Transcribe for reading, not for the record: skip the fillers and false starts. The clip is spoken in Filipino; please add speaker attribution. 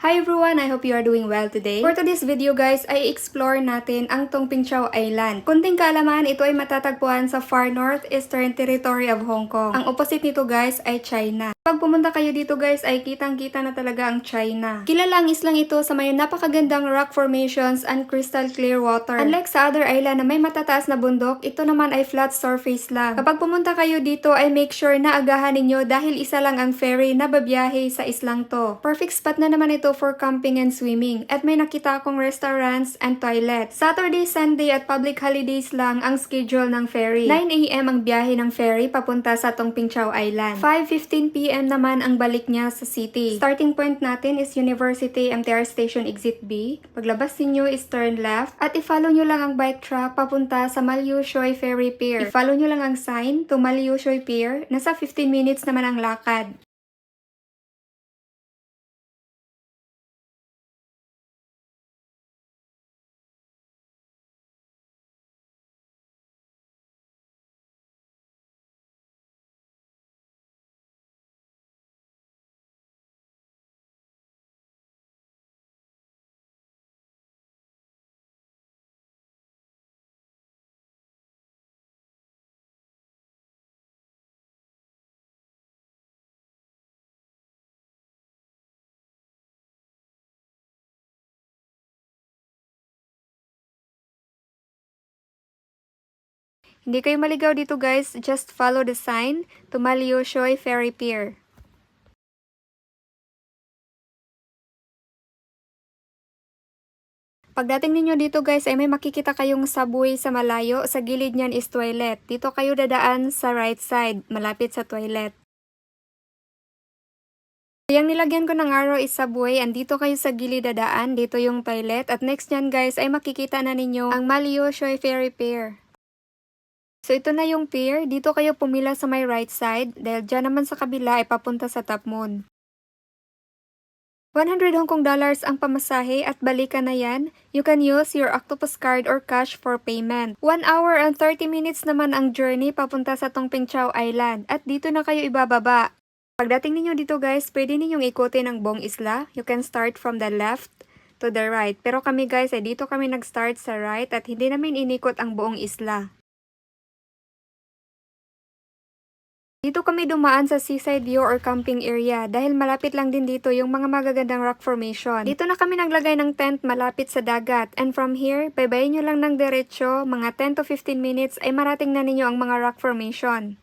Speaker 1: Hi everyone! I hope you are doing well today. For today's video guys, ay explore natin ang Tongpingchao Island. Kunting kaalaman, ito ay matatagpuan sa far northeastern territory of Hong Kong. Ang opposite nito guys ay China. Pag pumunta kayo dito guys, ay kitang-kita na talaga ang China. Kilala ang islang ito sa may napakagandang rock formations and crystal clear water. Unlike sa other island na may matataas na bundok, ito naman ay flat surface lang. Kapag pumunta kayo dito ay make sure na agahan ninyo dahil isa lang ang ferry na babiyahe sa islang to. Perfect spot na naman ito for camping and swimming at may nakita akong restaurants and toilet. Saturday, Sunday at public holidays lang ang schedule ng ferry. 9 AM ang biyahe ng ferry papunta sa Tongpingchao Island. 5:15 PM naman ang balik niya sa city. Starting point natin is University MTR Station Exit B. Paglabas ninyo is turn left at i-follow nyo lang ang bike track papunta sa Malyu Shoy Ferry Pier. I-follow nyo lang ang sign to Malyu Shoy Pier. Nasa 15 minutes naman ang lakad. Hindi kayo maligaw dito guys, just follow the sign to Malyu Shoy Ferry Pier. Pagdating ninyo dito guys ay may makikita kayong subway sa malayo, sa gilid niyan is toilet. Dito kayo dadaan sa right side, malapit sa toilet. Yung nilagyan ko ng arrow is subway, andito kayo sa gilid dadaan, dito yung toilet. At next niyan guys ay makikita na ninyo ang Malyu Shoy Ferry Pier. So ito na yung pier, dito kayo pumila sa may right side dahil dyan naman sa kabila ay papunta sa Top Moon. 100 Hong Kong dollars ang pamasahe at balikan na yan. You can use your Octopus card or cash for payment. 1 hour and 30 minutes naman ang journey papunta sa Tongpingchao Island at dito na kayo ibababa. Pagdating ninyo dito guys, pwede ninyong ikutin ang buong isla. You can start from the left to the right. Pero kami guys ay dito kami nag-start sa right at hindi namin inikot ang buong isla. Dito kami dumaan sa seaside view or camping area dahil malapit lang din dito yung mga magagandang rock formation. Dito na kami naglagay ng tent malapit sa dagat and from here, baybayin nyo lang ng diretsyo, mga 10 to 15 minutes ay marating na ninyo ang mga rock formation.